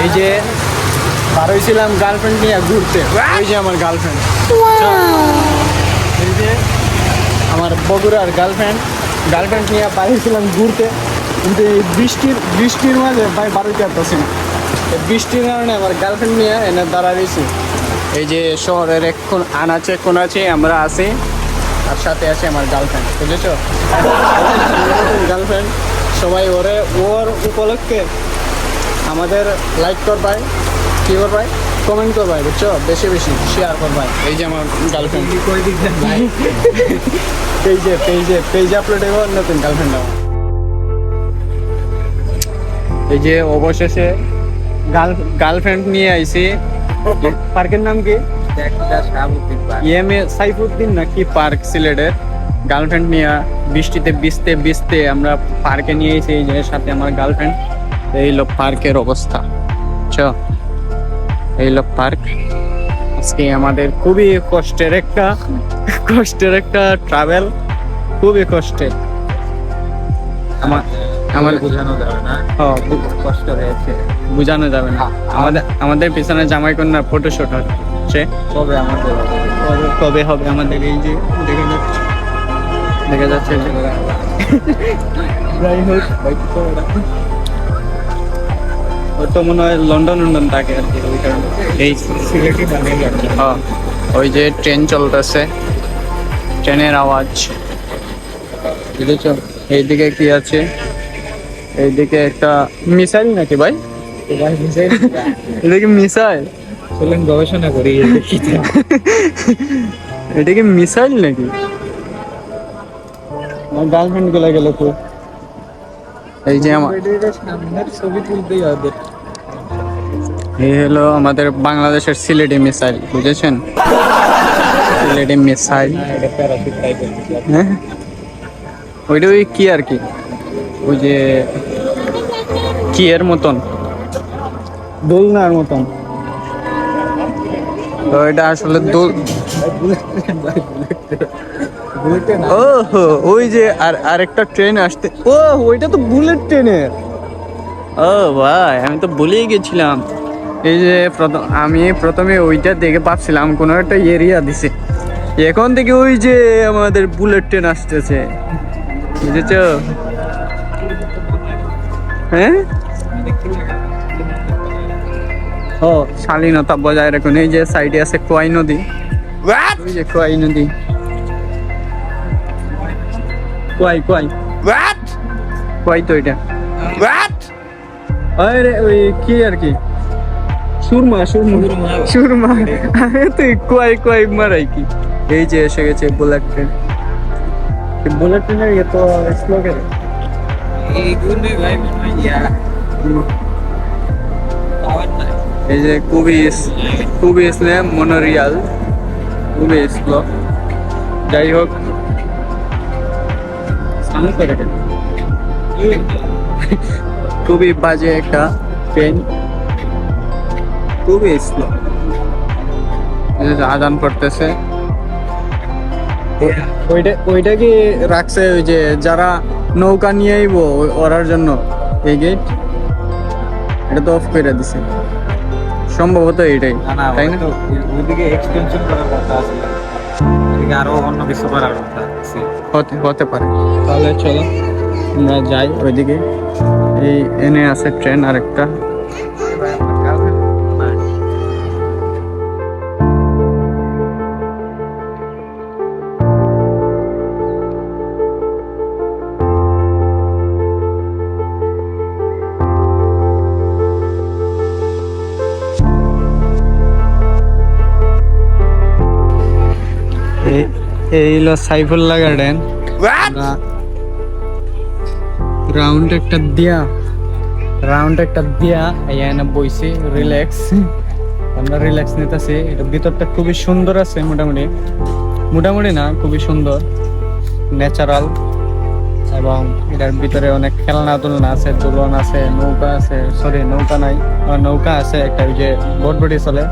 এই যে বার হয়েছিলাম গার্লফ্রেন্ড নিয়ে ঘুরতে, এই যে আমার গার্লফ্রেন্ড, এই যে আমার বগুড়ার গার্লফ্রেন্ড নিয়ে বার হয়েছিলাম ঘুরতে, কিন্তু এই বৃষ্টির মাঝে ভাই বার হইতে পারতেছি না। এই বৃষ্টির কারণে আমার গার্লফ্রেন্ড নিয়ে এনে দাঁড়া রয়েছি। এই যে শহরের আনাচে কোনাচে আমরা আছি, আর সাথে আছে আমার গার্লফ্রেন্ড, বুঝেছ? গার্লফ্রেন্ড সবাই ওর উপলক্ষে আমাদের লাইক করবাই, কি করবাই, কমেন্ট করবাই, বুঝছো? বেশি বেশি শেয়ার করবাই। এই যে আমার গার্লফ্রেন্ড পেজে আপলোড হইব নতুন গার্লফ্রেন্ড আমার। এই যে অবশেষে গার্লফ্রেন্ড নিয়ে আইছি। পার্কের নাম কি? সাইফুদ্দিন নাকি পার্ক, সিলেটের। গার্লফ্রেন্ড নিয়ে বৃষ্টিতে ভিজতে আমরা পার্কে নিয়ে এসেছি। এই যে সাথে আমার গার্লফ্রেন্ড। এই লোক পার্কের অবস্থা, এই লোক পার্ক। আজকে আমাদের খুবই কষ্টের একটা ট্রাভেল, খুবই কষ্টের। আমার বোঝানো যাবে না, কষ্ট হয়েছে, বোঝানো যাবে না। আমাদের পিছনে জামাই কন্যার ফটোশুট হচ্ছে, কবে হবে আমাদের? এই যে দেখা যাচ্ছে তো মনে হয় লন্ডন থাকে আর কি, ওই কারণে। এই ওই যে ট্রেন চলতেছে, ট্রেনের আওয়াজ বুঝেছ? এইদিকে কি আছে? এইদিকে একটা মিসাইল নাকি ভাই? এটা কি মিসাইল? চলেন গবেষণা করি, এটা কি মিসাইল নাকি? আমার গার্লফ্রেন্ড গুলা গেল তো। এই যে আমার ছবি তুলতেই হবে। এই হলো আমাদের বাংলাদেশের সিলেটি মিসাইল, বুঝেছেন? সিলেটি মিসাইল। হ্যাঁ, ওইটা ওই কি আর কি, ওই যে কি এর মতন, দোলনার মতন। তো এটা আসলে ওই যে আরেকটা ট্রেন আসতে, ওইটা তো বুলেট ট্রেনের। ও ভাই, আমি তো ভুলেই গেছিলাম। এই যে আমি প্রথমে ওইটা দেখে ভাবছিলাম কোনো একটা এরিয়া দিছে, এখন থেকে ওই যে আমাদের বুলেট ট্রেন আসতেছে, বুঝেছ? হ্যাঁ, শালীনতা বজায় রাখুন। এই যে সাইডে আছে কোয়াই নদী, ওই যে কোয়াই নদী, কোয়াই তো এটা। আরে ওই কি আর কি, সুরমা তুই কোয়াই মারাই কি। এই যে এসে গেছে বুলেট ট্রেন। বুলেট ট্রেনের এত স্লোগান, এই যে খুবই স্লো মনোরিয়াল, খুবই স্লো। যাই হোক, খুবই বাজে একটা ট্রেন, খুবই স্লো। আদান পড়তেছে, ওইটা কি রাখছে ওই যে যারা নৌকা নিয়ে আইব ওরার জন্য। এই গেট এটা তো অফ করে দিছে, সম্ভবত এটাই, তাই না? ওইদিকে এক্সটেনশন করার কথা আছে, এদিকে আরো অন্য কিছু করার কথা আছে, হতে পারে। তাহলে চলো আমরা যাই ওইদিকে। এই এনে আছে ট্রেন আরেকটা। এই হলো সাইফুল্লাহ গার্ডেন। রাউন্ড একটা দিয়া এখানে বইছি, আমরা রিল্যাক্স নিতেছি। এটা ভিতরটা খুবই সুন্দর আছে, মোটামুটি না, খুবই সুন্দর, ন্যাচারাল। এবং এটার ভিতরে অনেক খেলনা দুলনা আছে, দোলন আছে, নৌকা আছে, নৌকা নাই, নৌকা আছে একটা, ওই যে বটবটি চলে,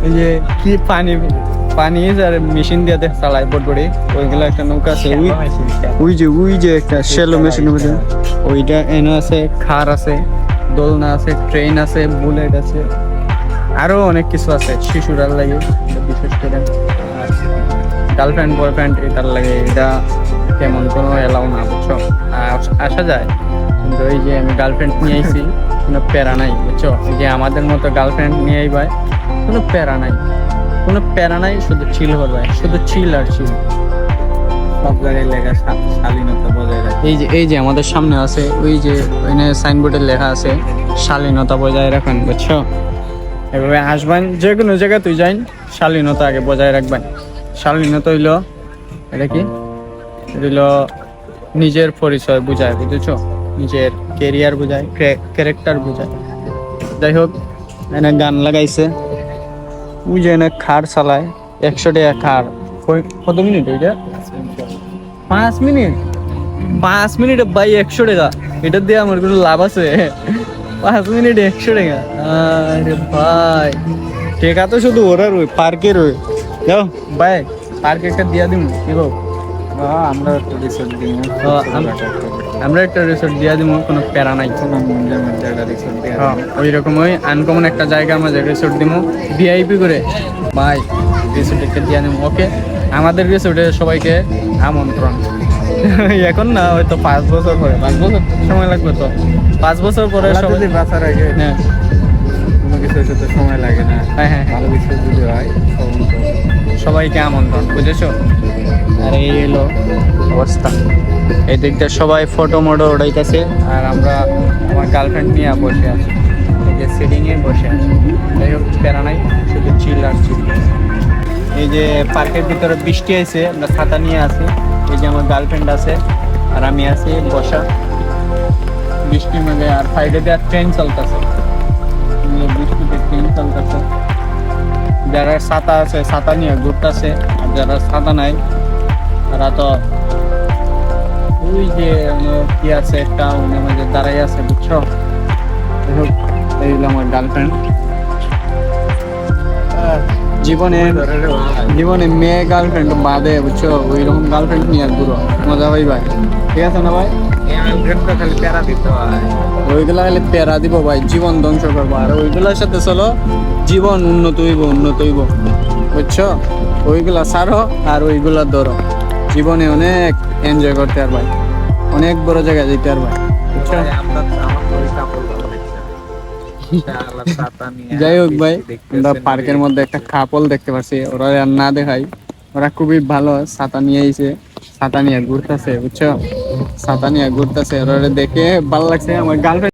ওই যে কি পানি আর মেশিন দিয়ে চালায় বটবটি, ওইগুলো একটা নৌকা আছে। ওই যে একটা শ্যালো মেশিনের মধ্যে ওইটা এনে আছে, খার আছে, দোলনা আছে, ট্রেন আছে, বুলেট আছে, আরো অনেক কিছু আছে শিশুরার লাগে, বিশেষ করে গার্লফ্রেন্ড বয়ফ্রেন্ড এটার লাগে। এটা তেমন কোনো এলাও না, বুঝছো। আসা যায়, কিন্তু এই যে আমি গার্লফ্রেন্ড নিয়ে আইছি, কোনো প্যারা নাই, বুঝছো। এই যে আমাদের মতো গার্লফ্রেন্ড নিয়ে আইবাই, কোনো প্যারা নাই, কোনো প্যারা নাই, শুধু চিল করবাই, শুধু চিল আর চিল। সব জায়গায় লেখা শালীনতা বজায় রাখে। এই যে আমাদের সামনে আছে, ওই যে ওইখানে সাইনবোর্ডে লেখা আছে শালীনতা বজায় রাখেন, বুঝছো। এভাবে আসবেন, যে কোনো জায়গায় তুই যাইন, শালীনতা আগে বজায় রাখবেন। শালীনতা হইলো, এটা কি, এটা হইলো নিজের পরিচয় বুঝায়, বুঝেছো, নিজের কেরিয়ার বুঝায়, ক্যারেক্টার বুঝায়। যাই হোক, এনে গান লাগাইছে, ওই যে এনে খার চালায়, 100 টাকা খার। কত মিনিট ওইটা? 5 মিনিট। 5 মিনিটে ভাই 100 টাকা, এটা দিয়ে আমার কোনো লাভ আছে? 5 মিনিটে 100 টাকা, আরে ভাই টাকা তো শুধু ওরা রই, পার্কের রই। যাও ভাই, পার্কে একটা দিয়া দিব, কি হোক। আমরা একটা রিসোর্ট দিই, আমরা একটা রিসোর্ট দিয়া দিব, কোনো প্যারা নাই। সুনামগঞ্জের মধ্যে একটা রিসোর্ট দিই। ওই রকমই আনকমন একটা জায়গার মাঝে রিসোর্ট দিব, ভিআইপি করে ভাই, রিসোর্ট একটা দিয়া দিব। ওকে, আমাদের রিসোর্টে সবাইকে আমন্ত্রণ। এখন না, হয়তো 5 বছর পরে, 5 বছর সময় লাগবে তো, 5 বছর পরে সবাই। যদি বাঁচার আগে হ্যাঁ কোনো কিছু হতে সময় লাগে না, হ্যাঁ হ্যাঁ, ভালো কিছু যদি হয় সবাইকে আমন্ত্রণ, বুঝেছো। আর এই এলো অবস্থা, এই দিকটা সবাই ফটো মটো উঠাইতেছে, আর আমরা আমার গার্লফ্রেন্ড নিয়ে বসে আছি, এই যে সিটিংয়ে বসে আছি। যাই হোক, প্যারা নাই, শুধু চিল আর চিল। এই যে পার্কের ভিতরে বৃষ্টি আছে, আমরা ছাতা নিয়ে আছি, এই যে আমার গার্লফ্রেন্ড আছে আর আমি আছি বসা বৃষ্টির মধ্যে। আর সাইডে দিয়ে ট্রেন চলতেছে, বৃষ্টিতে ট্রেন চলতেছে। যারা ছাতা আছে ছাতা নিয়ে ঘুরতেছে, আর যারা ছাতা নাই তারা তো ওই যে কি আছে একটা ওনের মাঝে দাঁড়াই আছে, বুঝছো। এই হলো আমার গার্লফ্রেন্ড। জীবনে মেয়ে গার্লফ্রেন্ড বাদে, বুঝছো, ওই রকম গার্লফ্রেন্ড নিয়ে আর ঘুরো, মজা পাই ভাই। ঠিক আছে না ভাই? খালি প্যারা দিতে হয়, ওইগুলা খালি প্যারা দিব ভাই, জীবন ধ্বংস করবো। আর ওইগুলার সাথে চলো, জীবন উন্নত হইব, বুঝছো। ওইগুলা ছাড়ো আর ওইগুলা ধরো, জীবনে অনেক এনজয় করতে আর ভাই, অনেক বড় জায়গায় যেতে আর ভাই, বুঝছো। যাই হোক ভাই, আমরা পার্কের মধ্যে একটা কাপল দেখতে পাচ্ছি, ওরা আর না দেখাই, ওরা খুবই ভালো, ছাতা নিয়ে আইছে, ছাতা নিয়ে ঘুরতেছে, বুঝছো, ছাতা নিয়ে ঘুরতেছে। ওরা দেখে ভালো লাগছে। আমার গার্লফ্রেন্ড